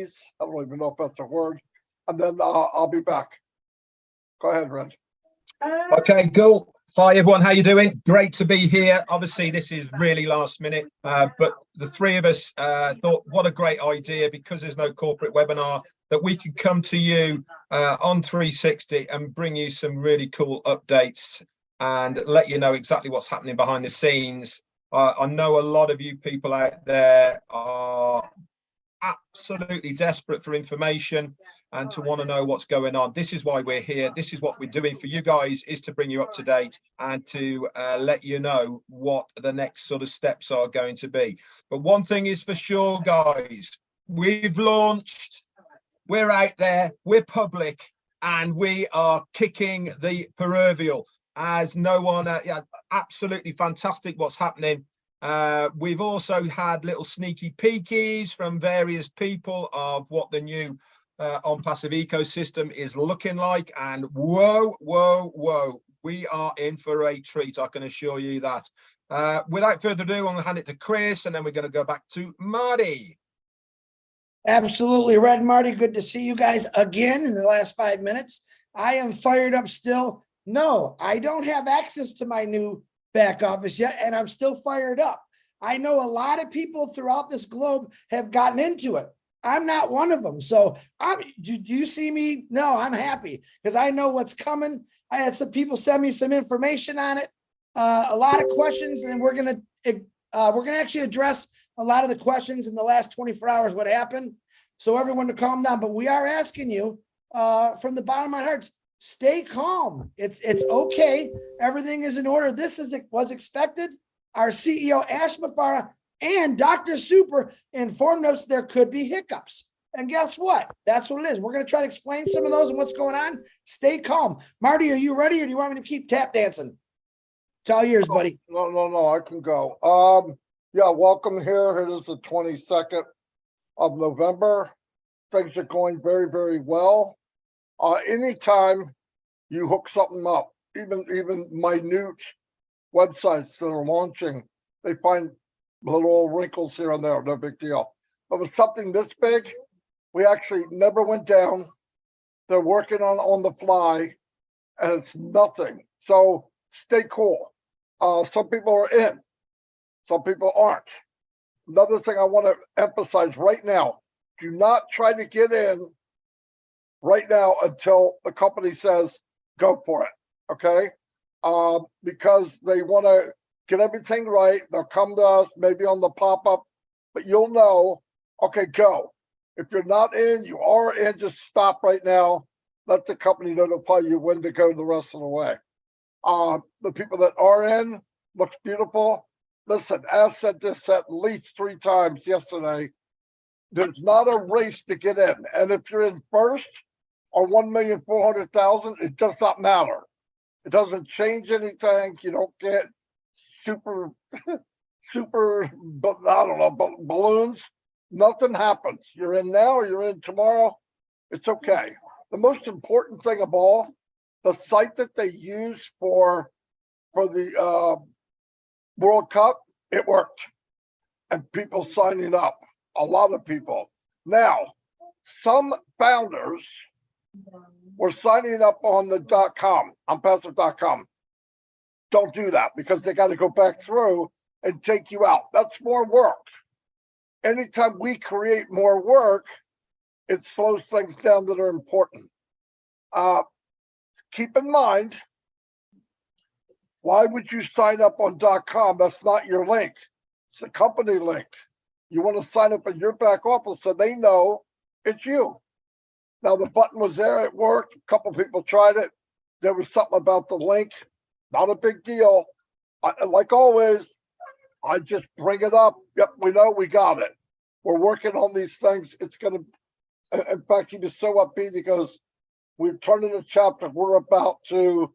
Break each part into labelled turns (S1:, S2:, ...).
S1: sneeze. I don't even know if that's a word. And then I'll be back. Go ahead, Red.
S2: Okay, cool. Hi, everyone. How you doing? Great to be here. Obviously, this is really last minute, but the three of us thought, what a great idea, because there's no corporate webinar, that we could come to you on 360 and bring you some really cool updates and let you know exactly what's happening behind the scenes. I know a lot of you people out there are absolutely desperate for information and to want to know what's going on. This is why we're here. This is what we're doing for you guys, is to bring you up to date and to let you know what the next sort of steps are going to be. But one thing is for sure, guys, we've launched, we're out there, we're public, and we are kicking the proverbial as no one. Yeah, absolutely fantastic what's happening. We've also had little sneaky peekies from various people of what the new Onpassive ecosystem is looking like, and whoa, we are in for a treat, I can assure you that. Without further ado, I'm going to hand it to Chris, and then we're going to go back to Marty.
S3: Absolutely, Red, Marty, good to see you guys again in the last 5 minutes. I am fired up still. No, I don't have access to my new back office yet, and I'm still fired up. I know a lot of people throughout this globe have gotten into it. I'm not one of them. So do you see me? No, I'm happy because I know what's coming. I had some people send me some information on it, a lot of questions, and we're gonna actually address a lot of the questions in the last 24 hours, what happened. So everyone to calm down, but we are asking you from the bottom of my heart, stay calm. It's okay. Everything is in order. This was expected. Our CEO, Ash Mafara, and Dr. Super informed us there could be hiccups. And guess what? That's what it is. We're going to try to explain some of those and what's going on. Stay calm. Marty, are you ready, or do you want me to keep tap dancing? It's all yours, buddy.
S1: No, I can go. Yeah, welcome here. It is the 22nd of November. Things are going very, very well. Anytime you hook something up, even minute websites that are launching, they find little wrinkles here and there, no big deal. But with something this big, we actually never went down. They're working on the fly, and it's nothing. So stay cool. Some people are in, some people aren't. Another thing I want to emphasize right now, do not try to get in right now until the company says go for it, okay? Because they want to get everything right. They'll come to us, maybe on the pop-up, but you'll know, okay, go. If you're not in, you are in, just stop right now. Let the company notify you when to go the rest of the way. The people that are in, looks beautiful. Listen, Ash said this at least 3 times yesterday. There's not a race to get in. And if you're in first or 1,400,000, it does not matter. It doesn't change anything. You don't get super, I don't know, balloons. Nothing happens. You're in now, you're in tomorrow. It's okay. The most important thing of all, the site that they use for the World Cup, it worked. And people signing up, a lot of people. Now, some founders were signing up on the .com, Onpassive.com. Don't do that, because they got to go back through and take you out. That's more work. Anytime we create more work, it slows things down that are important. Keep in mind, why would you sign up on .com? That's not your link. It's a company link. You want to sign up in your back office so they know it's you. Now, the button was there. It worked. A couple people tried it. There was something about the link. Not a big deal. Like always, I just bring it up. Yep, we know, we got it. We're working on these things. It's going to, in fact, he was so upbeat because we're turning a chapter. We're about to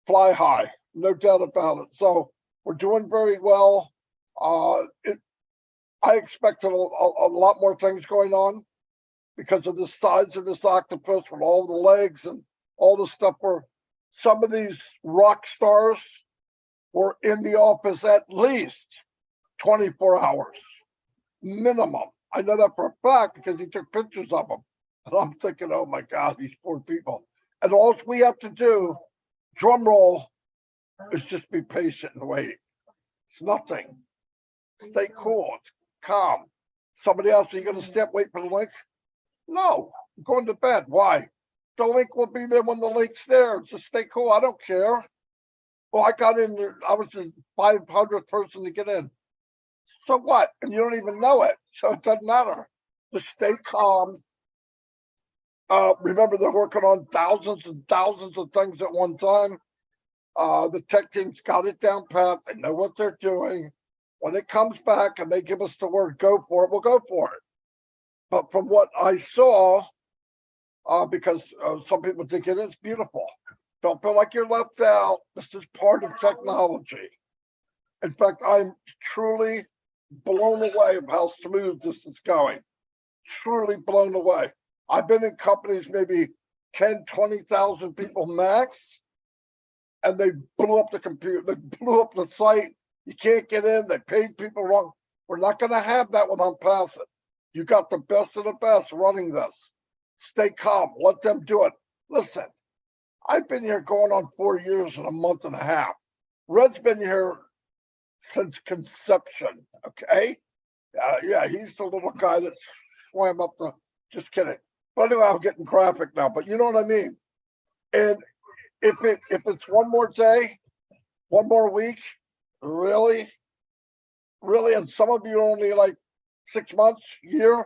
S1: fly high, no doubt about it. So we're doing very well. I expected a lot more things going on because of the size of this octopus with all the legs and all the stuff. Where some of these rock stars were in the office at least 24 hours minimum. I know that for a fact because he took pictures of them. And I'm thinking, oh my God, these poor people. And all we have to do, drum roll, is just be patient and wait. It's nothing. Stay cool. It's calm. Somebody else, are you going to step, wait for the link? No, I'm going to bed. Why? The link will be there when the link's there. Just stay cool. I don't care. Well, I got in there. I was the 500th person to get in. So what? And you don't even know it. So it doesn't matter. Just stay calm. Remember, they're working on thousands and thousands of things at one time. The tech team's got it down pat. They know what they're doing. When it comes back and they give us the word go for it, we'll go for it. But from what I saw, because some people think it is beautiful, don't feel like you're left out. This is part of technology. In fact, I'm truly blown away of how smooth this is going. Truly blown away. I've been in companies, maybe 10, 20,000 people max, and they blew up the computer, they blew up the site. You can't get in, they paid people wrong. We're not going to have that with Onpassive. You got the best of the best running this. Stay calm, let them do it. Listen, I've been here going on 4 years and a month and a half. Red's been here since conception, okay? Yeah, he's the little guy that swam up the, just kidding. But anyway, I'm getting graphic now, but you know what I mean? And if it's one more day, one more week, really? And some of you only like 6 months, year,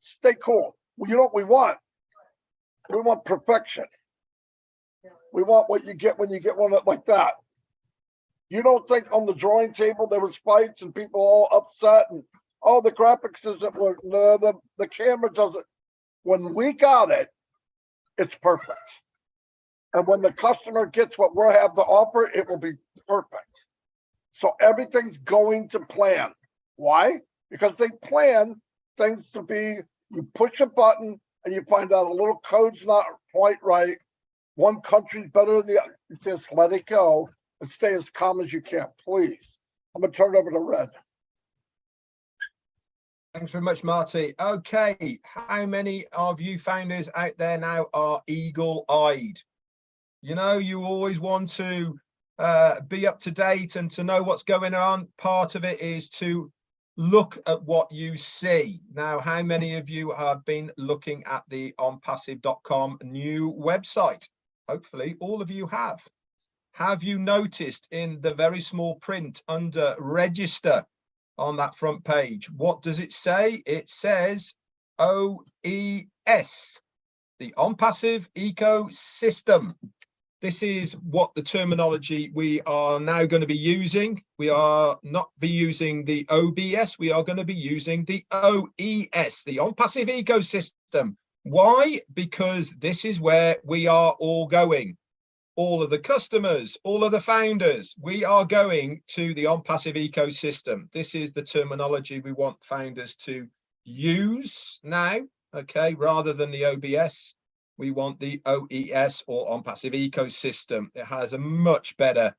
S1: stay cool. Well, you know what we want? We want perfection. We want what you get when you get one like that. You don't think on the drawing table there was fights and people all upset and, oh, the graphics doesn't work. No, the camera doesn't. When we got it, it's perfect. And when the customer gets what we have to offer, it will be perfect. So everything's going to plan. Why? Because they plan things to be, you push a button and you find out a little code's not quite right. One country's better than the other. Just let it go and stay as calm as you can, please. I'm going to turn it over to Red.
S2: Thanks very much, Marty. Okay, how many of you founders out there now are eagle-eyed? You know, you always want to be up to date and to know what's going on. Part of it is to look at what you see. Now, how many of you have been looking at the onpassive.com new website? Hopefully all of you have. Have you noticed in the very small print under register on that front page, what does it say? It says OES, the Onpassive Ecosystem. This is what the terminology we are now going to be using. We are not be using the OBS. We are going to be using the OES, the Onpassive Ecosystem. Why? Because this is where we are all going. All of the customers, all of the founders, we are going to the Onpassive Ecosystem. This is the terminology we want founders to use now, okay, rather than the OBS. We want the OES or Onpassive Ecosystem. It has a much better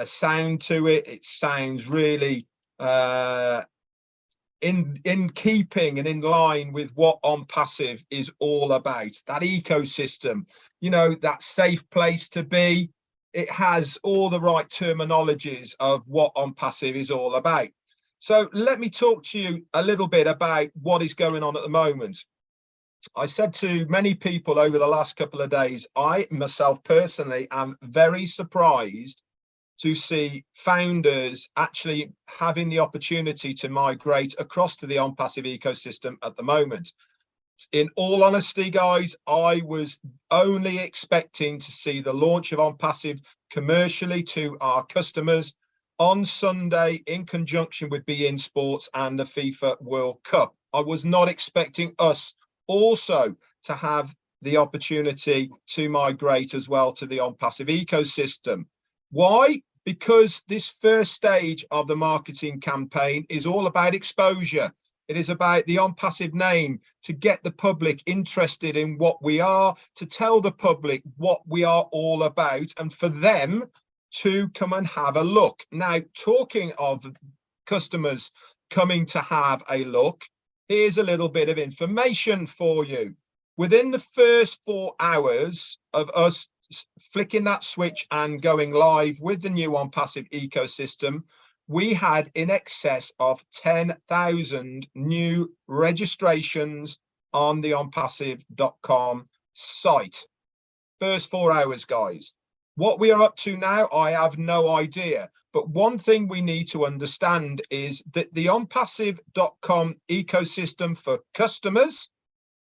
S2: sound to it. It sounds really in keeping and in line with what Onpassive is all about. That ecosystem, you know, that safe place to be. It has all the right terminologies of what Onpassive is all about. So let me talk to you a little bit about what is going on at the moment. I said to many people over the last couple of days, I myself personally am very surprised to see founders actually having the opportunity to migrate across to the Onpassive ecosystem at the moment. In all honesty, guys, I was only expecting to see the launch of Onpassive commercially to our customers on Sunday in conjunction with beIN Sports and the FIFA World Cup. I was not expecting us also to have the opportunity to migrate as well to the Onpassive ecosystem. Why? Because this first stage of the marketing campaign is all about exposure. It is about the Onpassive name, to get the public interested in what we are, to tell the public what we are all about, and for them to come and have a look. Now, talking of customers coming to have a look, here's a little bit of information for you. Within the first 4 hours of us flicking that switch and going live with the new Onpassive ecosystem, we had in excess of 10,000 new registrations on the onpassive.com site. First 4 hours, guys. What we are up to now, I have no idea. But one thing we need to understand is that the onpassive.com ecosystem for customers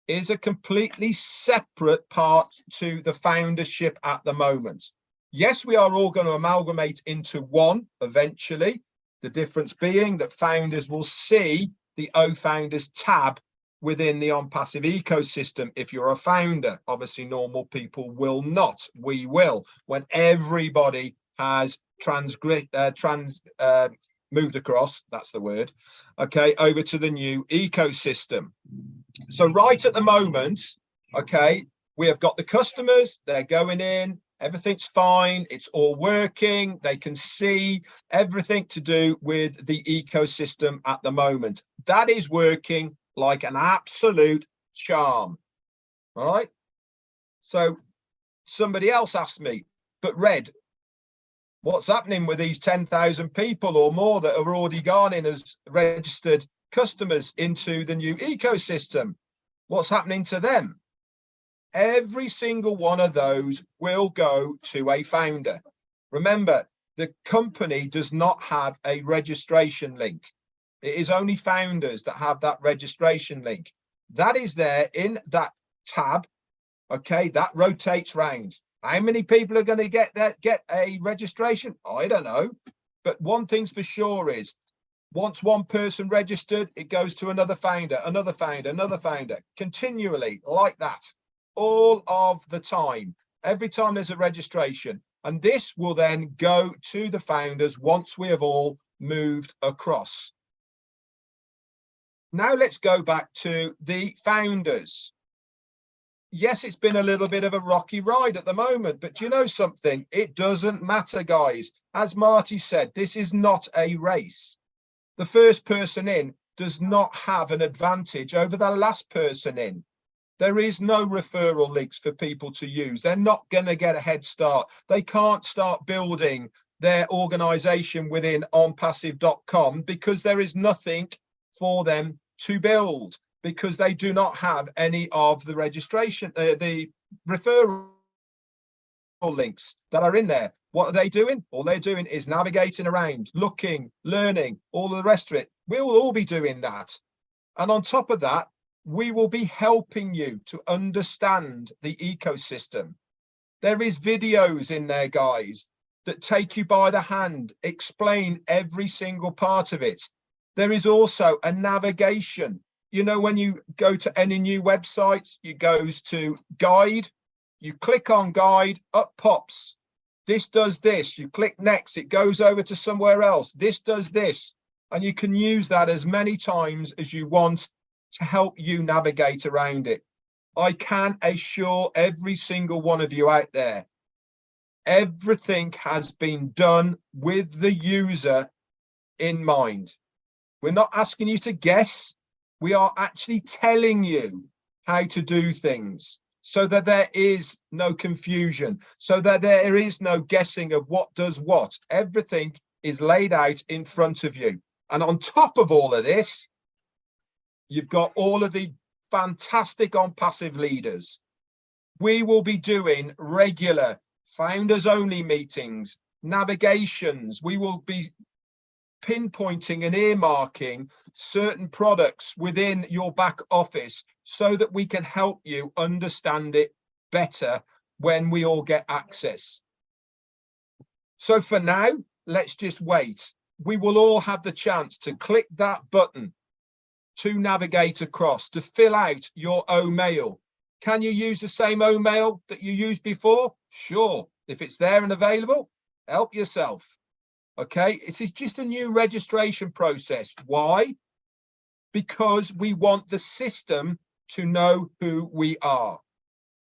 S2: is a completely separate part to the foundership at the moment. Yes, we are all going to amalgamate into one eventually. The difference being that founders will see the O Founders tab within the Onpassive ecosystem. If you're a founder, obviously normal people will not. We will, when everybody has moved across, that's the word, okay, over to the new ecosystem. So right at the moment, okay, we have got the customers, they're going in, everything's fine, it's all working, they can see everything to do with the ecosystem at the moment. That is working like an absolute charm. All right. So somebody else asked me, but Red, what's happening with these 10,000 people or more that are already gone in as registered customers into the new ecosystem? What's happening to them? Every single one of those will go to a founder. Remember, the company does not have a registration link. It is only founders that have that registration link. That is there in that tab. Okay, that rotates round. How many people are going to get a registration? I don't know. But one thing's for sure is once one person registered, it goes to another founder, another founder, another founder, continually like that, all of the time, every time there's a registration. And this will then go to the founders once we have all moved across. Now let's go back to the founders. Yes, it's been a little bit of a rocky ride at the moment, but you know something? It doesn't matter, guys. As Marty said, this is not a race. The first person in does not have an advantage over the last person in. There is no referral links for people to use. They're not going to get a head start. They can't start building their organization within onpassive.com because there is nothing for them to build, because they do not have any of the registration, the referral links that are in there. What are they doing? All they're doing is navigating around, looking, learning, all the rest of it. We will all be doing that. And on top of that, we will be helping you to understand the ecosystem. There is videos in there, guys, that take you by the hand, explain every single part of it. There is also a navigation. You know, when you go to any new website, it goes to guide, you click on guide, up pops. This does this, you click next, it goes over to somewhere else. This does this, and you can use that as many times as you want to help you navigate around it. I can assure every single one of you out there, everything has been done with the user in mind. We're not asking you to guess. We are actually telling you how to do things so that there is no confusion, so that there is no guessing of what does what. Everything is laid out in front of you. And on top of all of this, you've got all of the fantastic Onpassive leaders. We will be doing regular founders only meetings, navigations. We will be pinpointing and earmarking certain products within your back office so that we can help you understand it better when we all get access. So for now, let's just wait. We will all have the chance to click that button to navigate across, to fill out your O-mail. Can you use the same O-mail that you used before? Sure. If it's there and available, help yourself. Okay, it is just a new registration process. Why? Because we want the system to know who we are.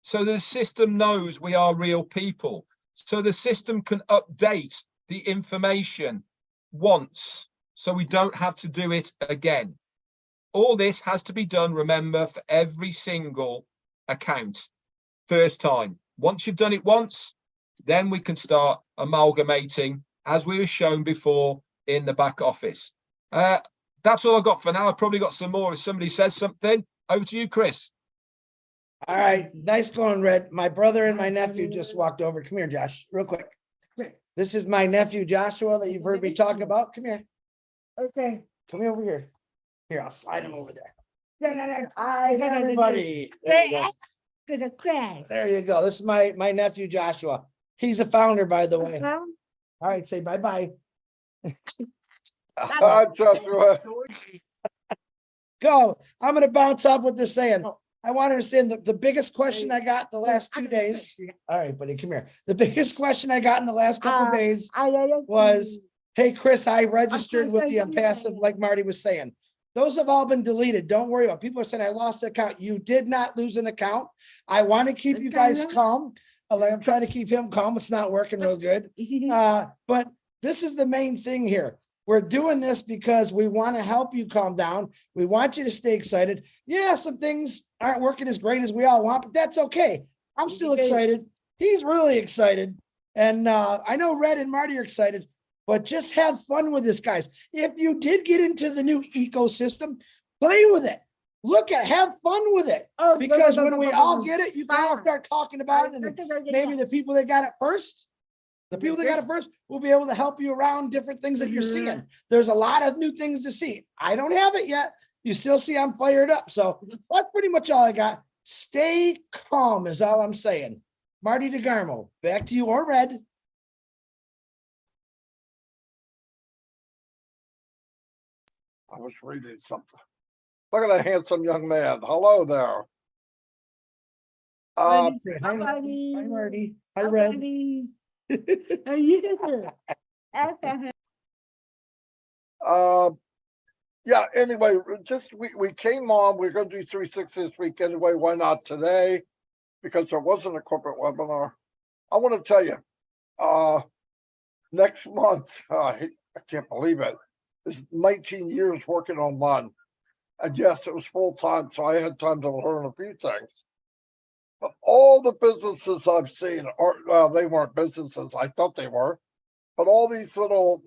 S2: So the system knows we are real people. So the system can update the information once, so we don't have to do it again. all this has to be done, remember, for every single account. First time. Once you've done it once, then we can start amalgamating, as we were shown before in the back office. That's all I've got for now. I've probably got some more if somebody says something. Over to you, Chris.
S3: All right, nice going, Red. My brother and my nephew just walked over. Come here, Josh, real quick. This is my nephew Joshua that you've heard me talk about. Come here.
S4: Okay.
S3: Come over here. Here, I'll slide him over there. Hi, everybody. There you go. This is my nephew Joshua. He's a founder, by the way. All right, say bye-bye.
S1: Hi, Joshua.
S3: Go. I'm gonna bounce off what they're saying. I want to understand the biggest question I got the last 2 days. All right, buddy, come here. The biggest question I got in the last couple of days was, hey, Chris, I registered with the Onpassive, like Marty was saying. Those have all been deleted. Don't worry about it. People are saying I lost an account. You did not lose an account. I want to keep you guys calm. Like I'm trying to keep him calm. It's not working real good. But this is the main thing here. We're doing this because we want to help you calm down. We want you to stay excited. Yeah, some things aren't working as great as we all want, but that's okay. I'm still excited. He's really excited. And I know Red and Marty are excited, but just have fun with this, guys. If you did get into the new ecosystem, play with it. Look at, have fun with it. Because when we all get it, you can all start talking about it. And maybe the people that got it first, will be able to help you around different things that you're seeing. There's a lot of new things to see. I don't have it yet. You still see I'm fired up. So that's pretty much all I got. Stay calm is all I'm saying. Marty DeGarmo, back to you or Red.
S1: I was reading something. Look at that handsome young man. Hello there.
S3: Hi, Marty. Hi, Red.
S1: Yeah, anyway, just we came on, we're gonna do 360 this week anyway. Why not today? Because there wasn't a corporate webinar. I want to tell you, next month, I can't believe it. It's 19 years working online. And yes, it was full time, so I had time to learn a few things. But all the businesses I've seen are, well, they weren't businesses. I thought they were, but all these little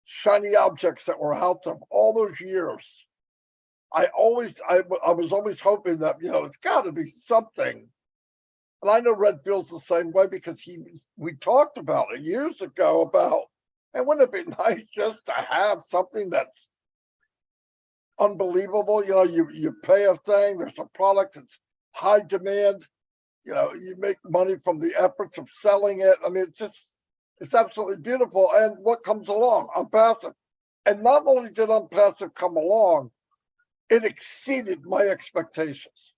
S1: shiny objects that were out there all those years. I was always hoping that, it's got to be something. And I know Red feels the same way because we talked about it years ago about, and wouldn't it be nice just to have something that's unbelievable? You pay a thing, there's a product that's high demand, you make money from the efforts of selling it. I mean, it's absolutely beautiful. And what comes along? Onpassive. And not only did Onpassive come along, it exceeded my expectations.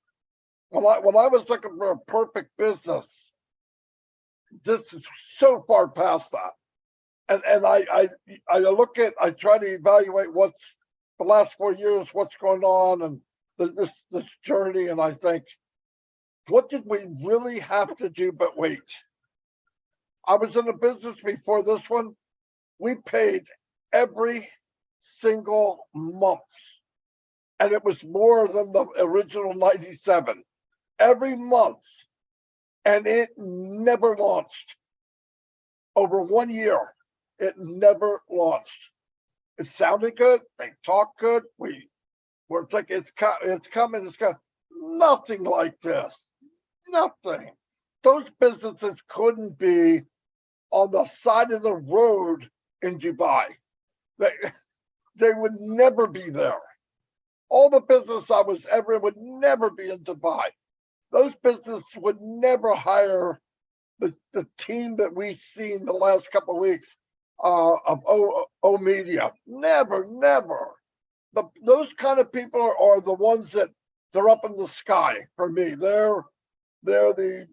S1: When I was looking for a perfect business, this is so far past that. And I try to evaluate what's the last 4 years, what's going on, and this journey, and I think, what did we really have to do but wait? I was in a business before this one. We paid every single month, and it was more than the original 97 every month, and it never launched. Over 1 year, it never launched. It sounded good. They talked good. We're thinking it's coming. It's got nothing like this. Nothing. Those businesses couldn't be on the side of the road in Dubai. They would never be there. All the business I was ever in would never be in Dubai. Those businesses would never hire the team that we've seen the last couple of weeks of O Media. Never. Those kind of people are the ones that they're up in the sky for me. They're the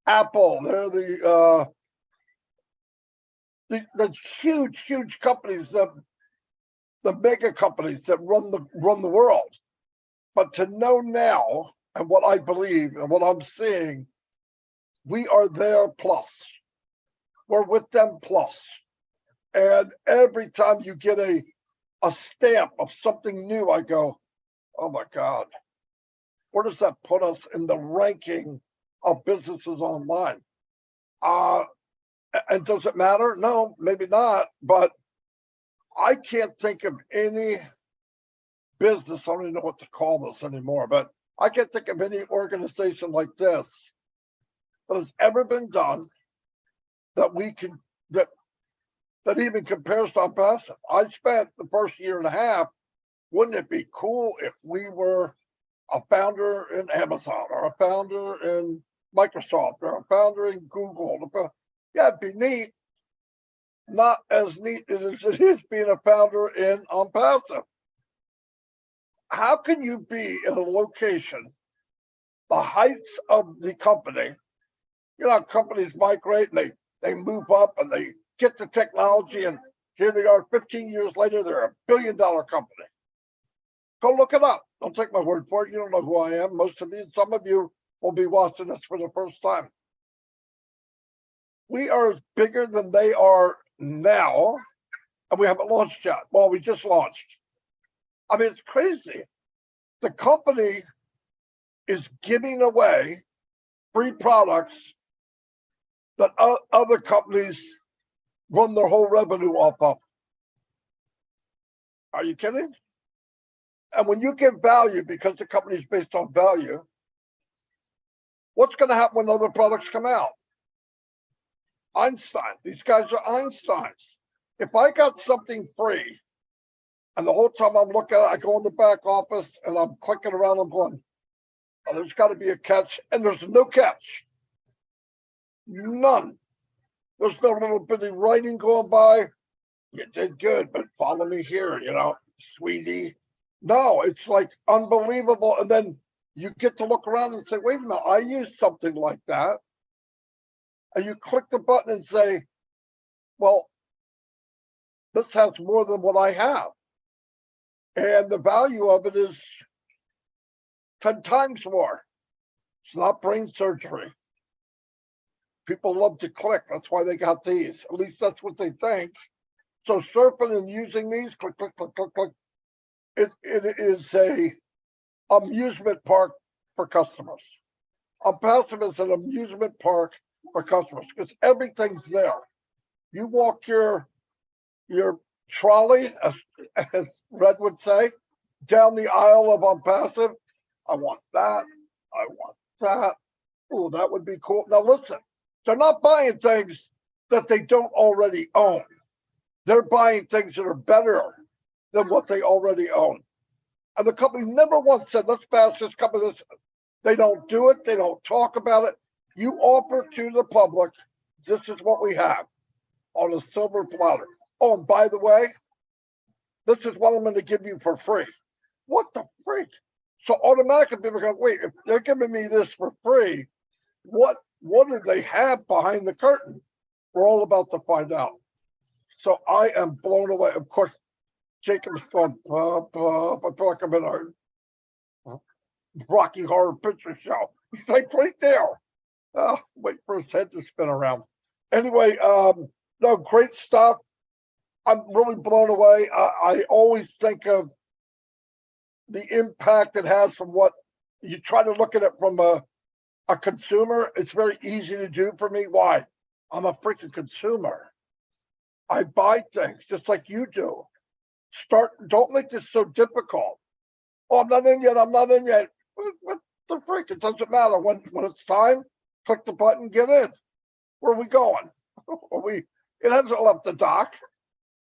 S1: Apple. They're the huge companies, the mega companies that run the world. But to know now, and what I believe and what I'm seeing, we are there plus. We're with them plus. And every time you get a a stamp of something new, I go, oh my God, where does that put us in the ranking of businesses online? And does it matter? No, maybe not, but I can't think of any business, I don't even know what to call this anymore, but I can't think of any organization like this that has ever been done that we can, that even compares to Onpassive. I spent the first year and a half, wouldn't it be cool if we were a founder in Amazon or a founder in Microsoft or a founder in Google? Yeah, it'd be neat. Not as neat as it is being a founder in Onpassive. How can you be in a location, the heights of the company? You know, companies migrate and they move up and they get the technology, and here they are 15 years later, they're a billion-dollar company. Go look it up. Don't take my word for it. You don't know who I am. Most of you, some of you will be watching this for the first time. We are bigger than they are now, and we haven't launched yet. Well, we just launched. I mean, it's crazy. The company is giving away free products that other companies run their whole revenue off of. Are you kidding? And when you give value, because the company is based on value, what's going to happen when other products come out? Einstein. These guys are Einsteins. If I got something free, and the whole time I'm looking at it, I go in the back office and I'm clicking around, I'm going, oh, there's got to be a catch, and there's no catch. None. There's no little bitty writing going by. You did good, but follow me here, you know, sweetie. No, it's like unbelievable. And then you get to look around and say, wait a minute, I used something like that. And you click the button and say, well, this has more than what I have. And the value of it is 10 times more. It's not brain surgery. People love to click. That's why they got these. At least that's what they think. So surfing and using these, click, click, click, click, click. It is a amusement park for customers. Onpassive is an amusement park for customers because everything's there. You walk your trolley, as Red would say, down the aisle of Onpassive. I want that. I want that. Oh, that would be cool. Now listen, they're not buying things that they don't already own. They're buying things that are better than what they already own. And the company never once said, let's bash this company. They don't do it. They don't talk about it. You offer to the public, this is what we have on a silver platter. Oh, and by the way, this is what I'm going to give you for free. What the freak? So automatically people go, wait, if they're giving me this for free, what do they have behind the curtain? We're all about to find out. So I am blown away. Of course, Jacob's going, I feel like I'm in a Rocky Horror Picture Show. He's like right there. Wait for his head to spin around. Anyway, no, great stuff. I'm really blown away. I always think of the impact it has from what you try to look at it from a consumer. It's very easy to do for me. Why? I'm a freaking consumer. I buy things just like you do. Don't make this so difficult. Oh, I'm not in yet. I'm not in yet. What the freak? It doesn't matter. When it's time, click the button, get in. Where are we going? It hasn't left the dock.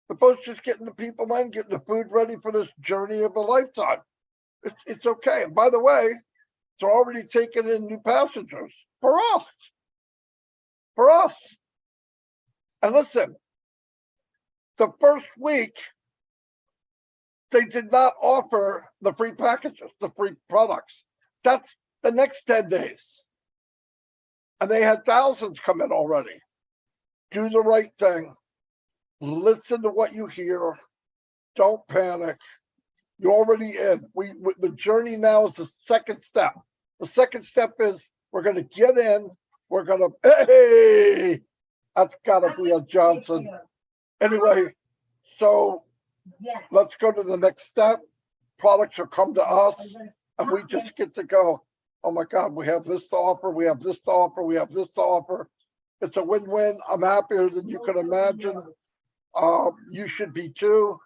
S1: The boat's just getting the people in, getting the food ready for this journey of a lifetime. It's okay. And by the way, they're already taking in new passengers for us. For us. And listen, the first week, they did not offer the free packages, the free products. That's the next 10 days. And they had thousands come in already. Do the right thing. Listen to what you hear. Don't panic. You're already in. The journey now is the second step. The second step is we're going to get in. We're going to, hey, that's got to be a Johnson. Anyway, so let's go to the next step. Products will come to us and we just get to go, oh my God, we have this to offer, we have this to offer, we have this to offer. It's a win-win. I'm happier than you could imagine. You should be too.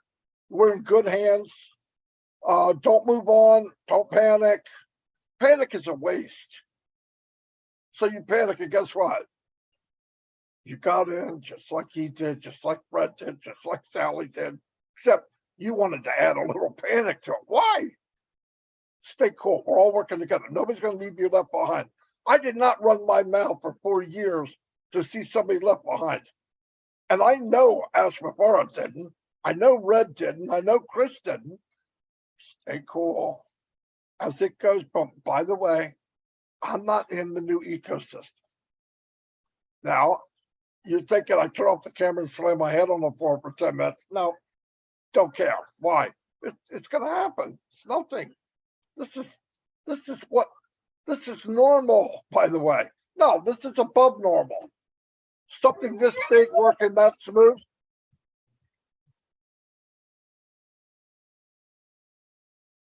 S1: We're in good hands. Don't move on. Don't panic. Panic is a waste. So you panic, and guess what? You got in just like he did, just like Fred did, just like Sally did, except you wanted to add a little panic to it. Why? Stay cool. We're all working together. Nobody's going to leave you left behind. I did not run my mouth for 4 years to see somebody left behind. And I know Ashmafara didn't. I know Red didn't. I know Chris didn't. Stay cool as it goes. But by the way, I'm not in the new ecosystem. Now, you're thinking I turn off the camera and slam my head on the floor for 10 minutes. No, don't care. Why? It's going to happen. It's nothing. This is normal, by the way. No, this is above normal. Something this big working that smooth.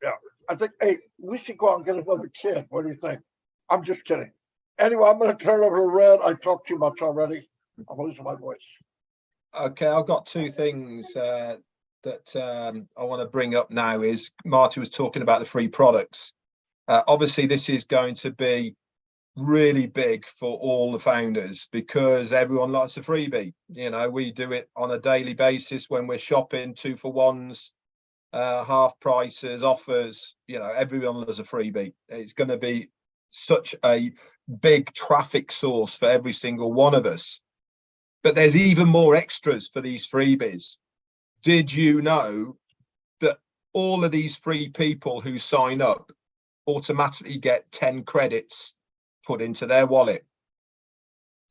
S1: Yeah, I think, hey, we should go out and get another kid. What do you think? I'm just kidding. Anyway, I'm going to turn over to Red. I talked too much already. I'm losing my voice.
S2: Okay, I've got two things that I want to bring up now. Is Marty was talking about the free products. Obviously, this is going to be really big for all the founders because everyone likes a freebie. You know, we do it on a daily basis when we're shopping, 2-for-1s, half prices, offers. You know, everyone loves a freebie. It's going to be such a big traffic source for every single one of us. But there's even more extras for these freebies. Did you know that all of these free people who sign up automatically get 10 credits put into their wallet?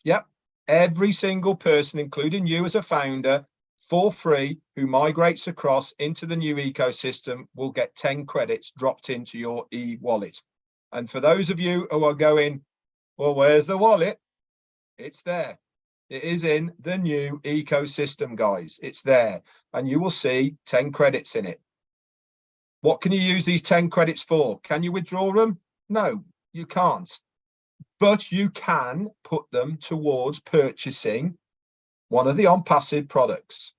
S2: Yep, every single person, including you as a founder, for free, who migrates across into the new ecosystem will get 10 credits dropped into your e-wallet. And for those of you who are going, well, where's the wallet? It's there. It is in the new ecosystem, guys. It's there. And you will see 10 credits in it. What can you use these 10 credits for? Can you withdraw them? No, you can't. But you can put them towards purchasing one of the Onpassive products.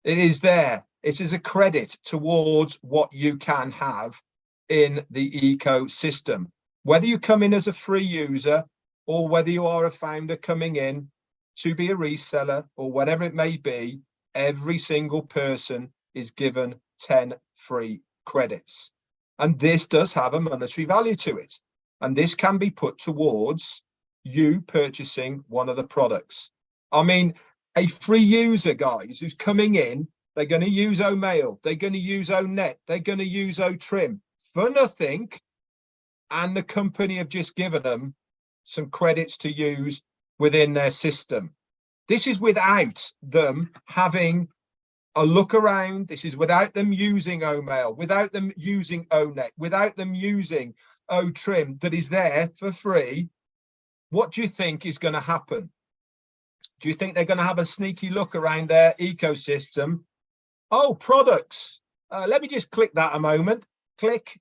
S2: It is there. It is a credit towards what you can have in the ecosystem. Whether you come in as a free user or whether you are a founder coming in to be a reseller or whatever it may be, every single person is given 10 free credits. And this does have a monetary value to it. And this can be put towards you purchasing one of the products. I mean, a free user, guys, who's coming in, they're going to use O'Mail, they're going to use O'Net, they're going to use O'Trim for nothing. And the company have just given them some credits to use within their system. This is without them having a look around. This is without them using O'Mail, without them using O'Net, without them using O'Trim that is there for free. What do you think is going to happen? Do you think they're going to have a sneaky look around their ecosystem? Oh, products. Let me just click that a moment. Click.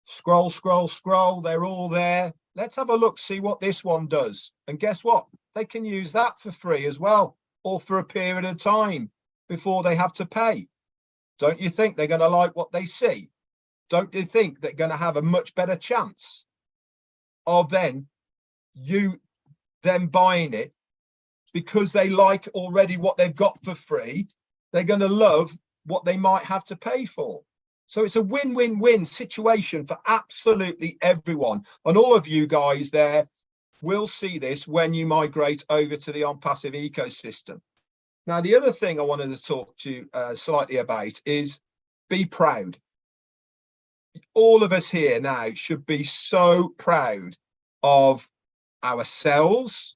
S2: Scroll, scroll, scroll. They're all there. Let's have a look, see what this one does. And guess what? They can use that for free as well, or for a period of time before they have to pay. Don't you think they're going to like what they see? Don't you think they're going to have a much better chance of them buying it because they like already what they've got for free? They're going to love what they might have to pay for. So it's a win-win-win situation for absolutely everyone. And all of you guys there will see this when you migrate over to the Onpassive ecosystem. Now, the other thing I wanted to talk to you slightly about is be proud. All of us here now should be so proud of ourselves,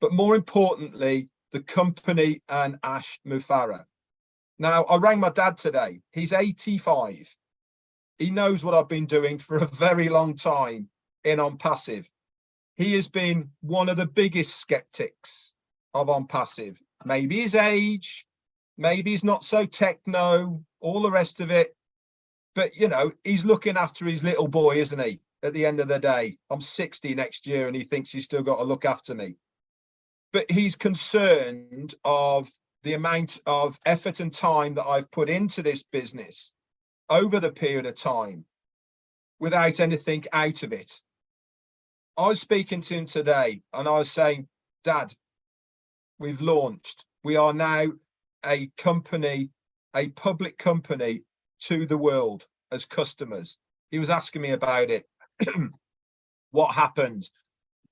S2: but more importantly, the company and Ash Mufara. Now, I rang my dad today. He's 85. He knows what I've been doing for a very long time in Onpassive. He has been one of the biggest skeptics of Onpassive. Maybe his age, Maybe he's not so techno, all the rest of it. But, you know, he's looking after his little boy, isn't he? At the end of the day, I'm 60 next year and he thinks he's still got to look after me. But he's concerned of the amount of effort and time that I've put into this business over the period of time without anything out of it. I was speaking to him today and I was saying, Dad, we've launched. We are now a company, a public company to the world as customers. He was asking me about it. What happened?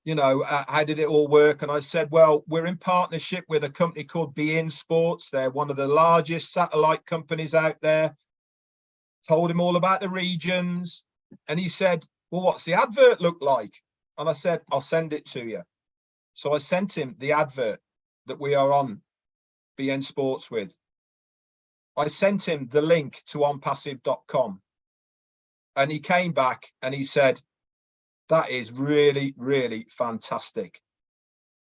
S2: You know, how did it all work? And I said, well, we're in partnership with a company called Be Sports. They're one of the largest satellite companies out there. Told him all about the regions. And he said, well, what's the advert look like? And I said, I'll send it to you. So I sent him the advert that we are on Be Sports with. I sent him the link to onpassive.com. And he came back and he said, that is really, really fantastic.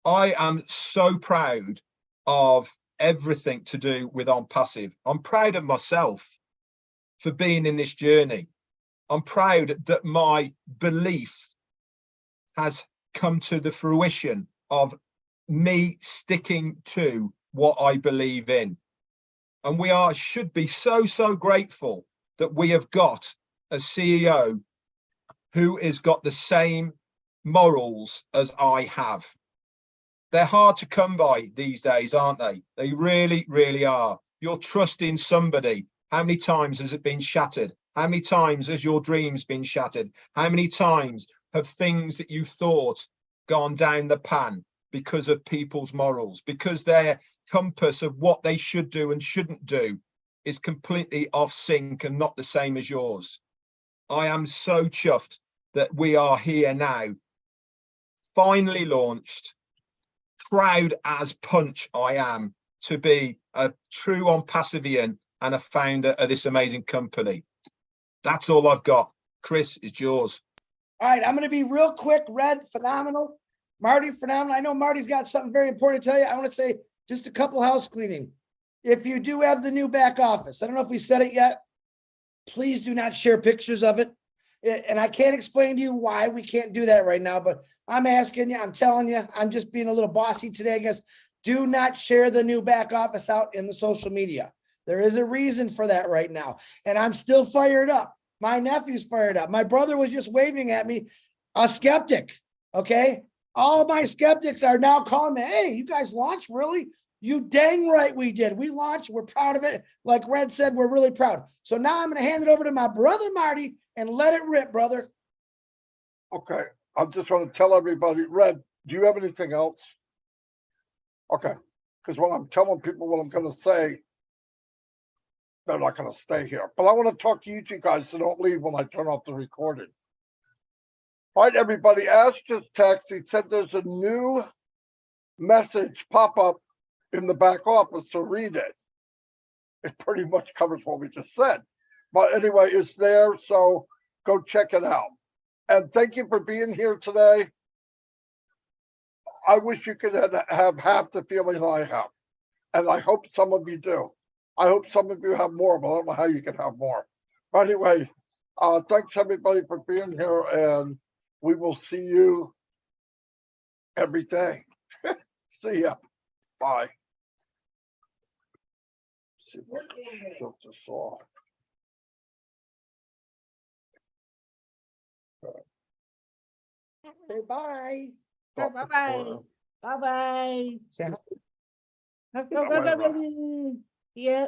S2: I am so proud of everything to do with Onpassive. I'm proud of myself for being in this journey. I'm proud that my belief has come to the fruition of me sticking to what I believe in. And we should be so grateful that we have got a CEO who has got the same morals as I have. They're hard to come by these days, aren't they? They really, really are. You're trusting somebody. How many times has it been shattered? How many times has your dreams been shattered? How many times have things that you thought gone down the pan because of people's morals, because their compass of what they should do and shouldn't do is completely off sync and not the same as yours? I am so chuffed that we are here now, finally launched. Proud as punch I am to be a true Onpassivian and a founder of this amazing company. That's all I've got. Chris, it's yours.
S3: All right, I'm going to be real quick. Red, phenomenal. Marty, phenomenal. I know Marty's got something very important to tell you. I want to say just a couple house cleaning. If you do have the new back office, I don't know if we said it yet, please do not share pictures of it. And I can't explain to you why we can't do that right now, but I'm asking you, I'm telling you, I'm just being a little bossy today, I guess. Do not share the new back office out in the social media. There is a reason for that right now. And I'm still fired up. My nephew's fired up. My brother was just waving at me, a skeptic. Okay. All my skeptics are now calling me, hey, you guys launched? Really? You dang right we did. We launched. We're proud of it. Like Red said, we're really proud. So now I'm going to hand it over to my brother, Marty, and let it rip, brother.
S1: Okay. I just want to tell everybody, Red, do you have anything else? Okay. Because when I'm telling people what I'm going to say, they're not going to stay here. But I want to talk to you two guys, so don't leave when I turn off the recording. All right, everybody. Ash just texted. He said there's a new message pop up in the back office, so read it. It pretty much covers what we just said. But anyway, it's there, so go check it out. And thank you for being here today. I wish you could have half the feeling I have. And I hope some of you do. I hope some of you have more, but I don't know how you can have more. But anyway, thanks everybody for being here, and we will see you every day. See ya. Bye. See what this off.
S3: Say bye.
S4: Bye-bye. Bye-bye.
S3: Say
S4: Go. Yeah.